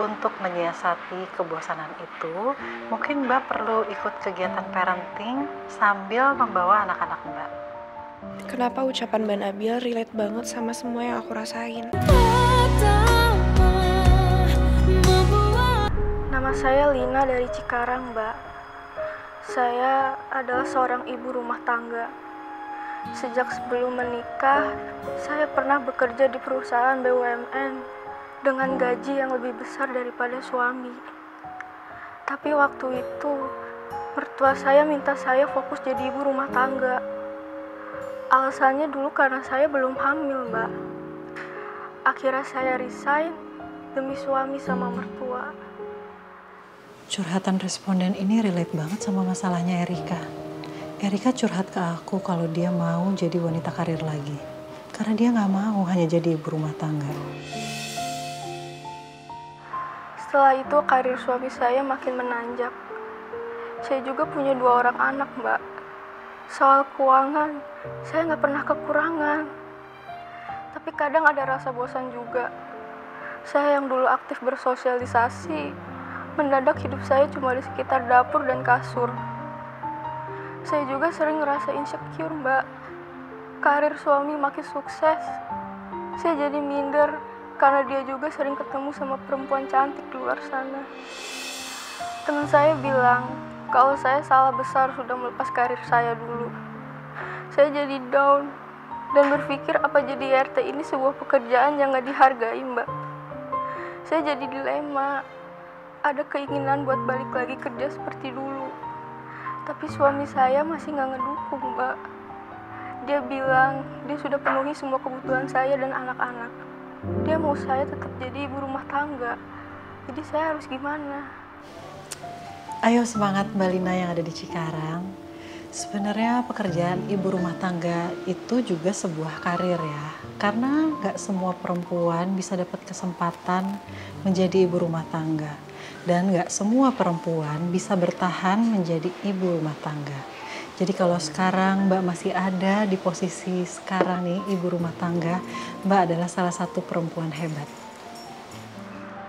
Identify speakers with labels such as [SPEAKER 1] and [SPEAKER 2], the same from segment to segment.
[SPEAKER 1] untuk menyiasati kebosanan itu, mungkin Mbak perlu ikut kegiatan parenting sambil membawa anak-anak Mbak.
[SPEAKER 2] Kenapa ucapan Mbak Nabil relate banget sama semua yang aku rasain?
[SPEAKER 3] Nama saya Lina dari Cikarang, Mbak. Saya adalah seorang ibu rumah tangga. Sejak sebelum menikah, saya pernah bekerja di perusahaan BUMN dengan gaji yang lebih besar daripada suami. Tapi waktu itu, mertua saya minta saya fokus jadi ibu rumah tangga. Alasannya dulu karena saya belum hamil, Mbak. Akhirnya saya resign demi suami sama mertua.
[SPEAKER 1] Curhatan responden ini relate banget sama masalahnya Erika. Erika curhat ke aku kalau dia mau jadi wanita karir lagi. Karena dia nggak mau hanya jadi ibu rumah tangga.
[SPEAKER 3] Setelah itu karir suami saya makin menanjak. Saya juga punya 2 orang anak, Mbak. Soal keuangan, saya nggak pernah kekurangan. Tapi kadang ada rasa bosan juga. Saya yang dulu aktif bersosialisasi, mendadak hidup saya cuma di sekitar dapur dan kasur. Saya juga sering ngerasa insecure, Mbak. Karir suami makin sukses. Saya jadi minder karena dia juga sering ketemu sama perempuan cantik di luar sana. Teman saya bilang kalau saya salah besar sudah melepas karir saya dulu. Saya jadi down dan berpikir apa jadi RT ini sebuah pekerjaan yang gak dihargai, Mbak. Saya jadi dilema. Ada keinginan buat balik lagi kerja seperti dulu. Tapi suami saya masih gak ngedukung, Mbak. Dia bilang dia sudah penuhi semua kebutuhan saya dan anak-anak. Dia mau saya tetap jadi ibu rumah tangga. Jadi saya harus gimana?
[SPEAKER 1] Ayo semangat Mbak Lina yang ada di Cikarang. Sebenarnya pekerjaan ibu rumah tangga itu juga sebuah karir ya. Karena gak semua perempuan bisa dapat kesempatan menjadi ibu rumah tangga. Dan gak semua perempuan bisa bertahan menjadi ibu rumah tangga. Jadi kalau sekarang Mbak masih ada di posisi sekarang nih ibu rumah tangga, Mbak adalah salah satu perempuan hebat.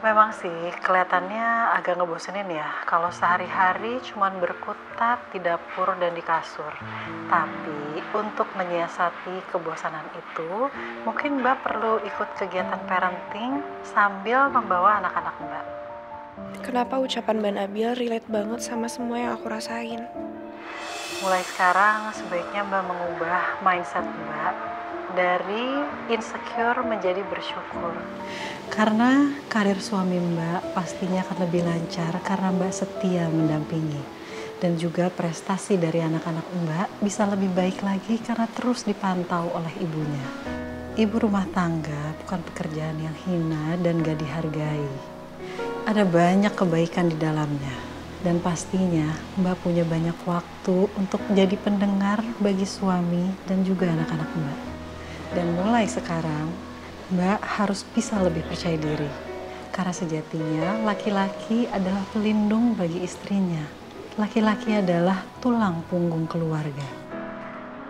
[SPEAKER 1] Memang sih kelihatannya agak ngebosenin ya kalau sehari-hari cuman berkutat di dapur dan di kasur. Tapi untuk menyiasati kebosanan itu, mungkin Mbak perlu ikut kegiatan parenting sambil membawa anak-anak Mbak.
[SPEAKER 2] Kenapa ucapan Mbak Nabil relate banget sama semua yang aku rasain?
[SPEAKER 1] Mulai sekarang sebaiknya Mbak mengubah mindset Mbak dari insecure menjadi bersyukur. Karena karir suami Mbak pastinya akan lebih lancar karena Mbak setia mendampingi. Dan juga prestasi dari anak-anak Mbak bisa lebih baik lagi karena terus dipantau oleh ibunya. Ibu rumah tangga bukan pekerjaan yang hina dan gak dihargai. Ada banyak kebaikan di dalamnya. Dan pastinya Mbak punya banyak waktu untuk menjadi pendengar bagi suami dan juga anak-anak Mbak. Dan mulai sekarang, Mbak harus bisa lebih percaya diri. Karena sejatinya laki-laki adalah pelindung bagi istrinya. Laki-laki adalah tulang punggung keluarga.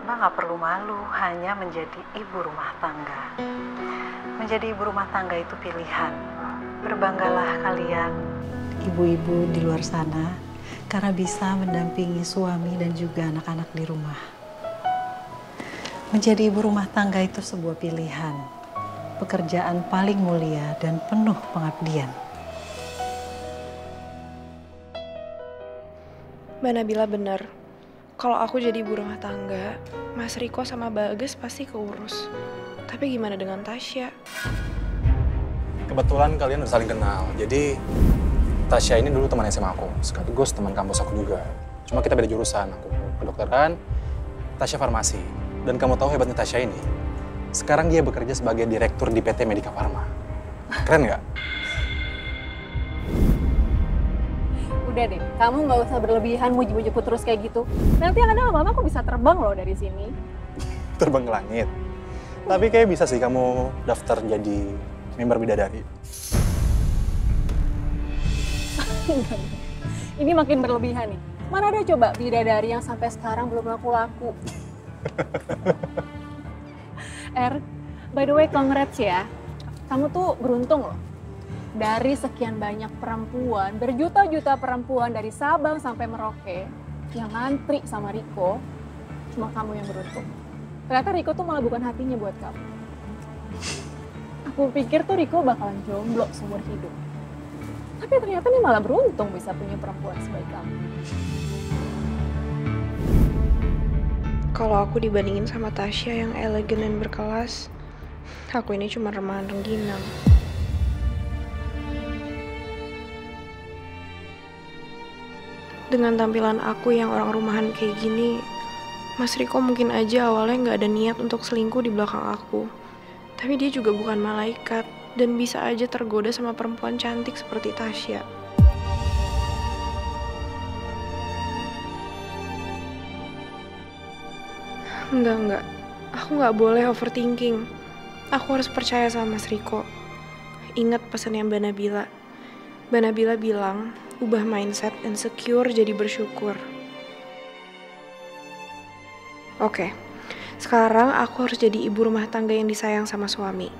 [SPEAKER 1] Mbak gak perlu malu hanya menjadi ibu rumah tangga. Menjadi ibu rumah tangga itu pilihan. Berbanggalah kalian, ibu-ibu di luar sana, karena bisa mendampingi suami dan juga anak-anak di rumah. Menjadi ibu rumah tangga itu sebuah pilihan, pekerjaan paling mulia dan penuh pengabdian.
[SPEAKER 2] Mbak Nabila benar. Kalau aku jadi ibu rumah tangga, Mas Riko sama Bagas pasti keurus. Tapi gimana dengan Tasya?
[SPEAKER 4] Kebetulan kalian udah saling kenal, jadi Tasya ini dulu teman SMA aku, sekaligus teman kampus aku juga. Cuma kita beda jurusan, aku kedokteran, Tasya farmasi. Dan kamu tahu hebatnya Tasya ini? Sekarang dia bekerja sebagai direktur di PT Medika Farma. Keren nggak?
[SPEAKER 5] Udah deh, kamu nggak usah berlebihan muji-mujiku terus kayak gitu. Nanti yang ada lama-lama aku bisa terbang loh dari sini.
[SPEAKER 4] Terbang ke langit. Tapi kayak bisa sih kamu daftar jadi member bidadari.
[SPEAKER 5] Ini makin berlebihan nih. Mana ada coba bidadari yang sampai sekarang belum laku-laku. by the way, congrats ya. Kamu tuh beruntung loh. Dari sekian banyak perempuan, berjuta-juta perempuan dari Sabang sampai Merauke yang ngantri sama Riko, cuma kamu yang beruntung. Ternyata Riko tuh malah bukan hatinya buat kamu. Aku pikir tuh Riko bakalan jomblo seumur hidup. Tapi ternyata dia malah beruntung bisa punya perempuan sebaik kamu.
[SPEAKER 2] Kalau aku dibandingin sama Tasya yang elegan dan berkelas, aku ini cuma remahan rengginang. Dengan tampilan aku yang orang rumahan kayak gini, Mas Riko mungkin aja awalnya nggak ada niat untuk selingkuh di belakang aku. Tapi dia juga bukan malaikat, dan bisa aja tergoda sama perempuan cantik seperti Tasya. Enggak. Aku nggak boleh overthinking. Aku harus percaya sama Mas Riko. Ingat pesannya Mbak Nabila. Mbak Nabila bilang, ubah mindset insecure jadi bersyukur. Oke, sekarang aku harus jadi ibu rumah tangga yang disayang sama suami.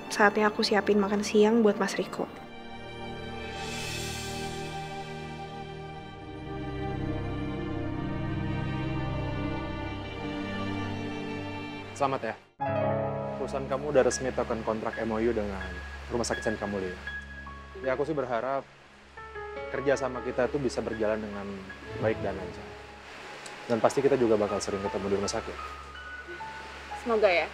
[SPEAKER 2] Saatnya aku siapin makan siang buat Mas Riko.
[SPEAKER 4] Selamat ya. Perusahaan kamu udah resmi tekan kontrak MOU dengan Rumah Sakit Sen Kamuli. Ya aku sih berharap kerja sama kita tuh bisa berjalan dengan baik dan lancar. Dan pasti kita juga bakal sering ketemu di rumah sakit.
[SPEAKER 5] Semoga ya.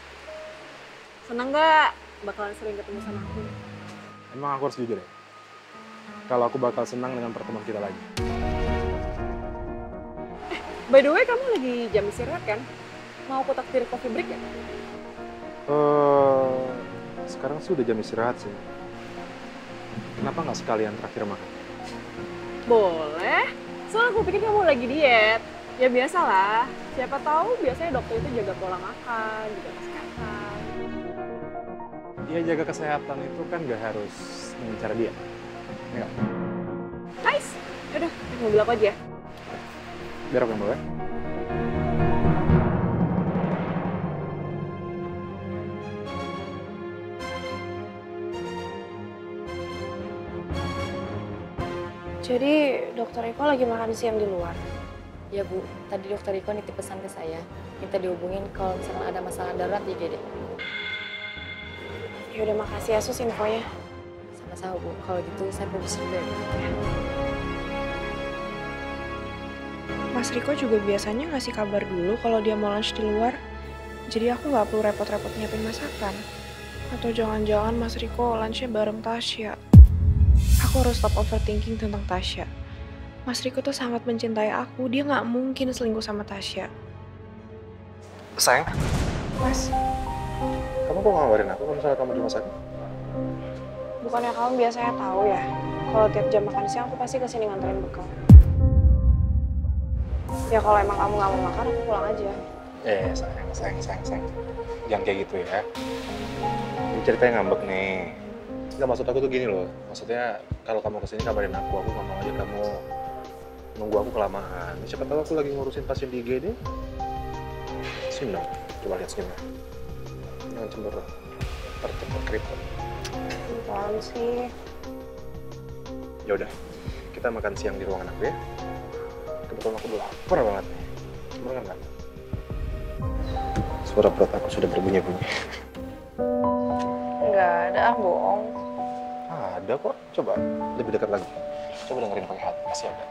[SPEAKER 5] Senang nggak bakalan sering ketemu sama aku?
[SPEAKER 4] Emang aku harus jujur ya? Kalau aku bakal senang dengan pertemuan kita lagi.
[SPEAKER 5] By the way, kamu lagi jam istirahat kan? Mau aku takdir coffee break ya?
[SPEAKER 4] Sekarang sih udah jam istirahat sih. Kenapa nggak sekalian terakhir makan?
[SPEAKER 5] Boleh. Soalnya aku pikir kamu lagi diet. Ya biasalah. Siapa tahu biasanya dokter itu jaga pola makan, jaga kesehatan.
[SPEAKER 4] Iya, jaga kesehatan itu kan nggak harus dengan cara diet. Ya.
[SPEAKER 5] Nice. Yaudah, mobil aku aja.
[SPEAKER 4] Biar aku yang bawa.
[SPEAKER 2] Jadi dokter Eko lagi makan siang di luar.
[SPEAKER 6] Ya Bu, tadi dokter Iko nitip pesan ke saya, minta dihubungin kalau misalkan ada masalah darurat di IGD.
[SPEAKER 2] Ya udah, makasih ya Sus infonya.
[SPEAKER 6] Sama-sama Bu, kalau gitu saya permisi dulu ya Bu.
[SPEAKER 2] Mas Riko juga biasanya ngasih kabar dulu kalau dia mau lunch di luar. Jadi aku nggak perlu repot-repot nyiapin masakan. Atau jangan-jangan Mas Riko lunchnya bareng Tasya. Aku harus stop overthinking tentang Tasya. Mas Riko tuh sangat mencintai aku, dia nggak mungkin selingkuh sama Tasya.
[SPEAKER 4] Sayang,
[SPEAKER 2] Mas,
[SPEAKER 4] kamu kok ngabarin aku kalau misalnya kamu di rumah sakit?
[SPEAKER 2] bukannya kamu biasanya tahu ya, kalau tiap jam makan siang aku pasti kesini nganterin bekal. Ya kalau emang kamu nggak mau makan, aku pulang aja.
[SPEAKER 4] Sayang. Jangan kayak gitu ya. Ini ceritanya ngambek nih. Nggak, maksud aku tuh gini loh. Maksudnya kalau kamu kesini kabarin aku nggak mau aja kamu nunggu aku kelamaan. Siapa tahu aku lagi ngurusin pasien di IGD. Senyum dong. Coba lihat senyumnya. Jangan cemburu. Tercepat keriput.
[SPEAKER 2] Apaan sih?
[SPEAKER 4] Ya udah, kita makan siang di ruangan aku ya. Kebetulan aku udah lapar banget nih. Bener nggak? Suara perut aku sudah berbunyi-bunyi.
[SPEAKER 2] Nggak ada, bohong.
[SPEAKER 4] Ada kok. Coba lebih dekat lagi. Coba dengerin pakai hati. Masih ada.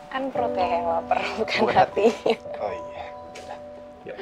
[SPEAKER 2] Kan perutnya yang lapar, bukan hati.
[SPEAKER 4] Oh iya. Udah. Ya.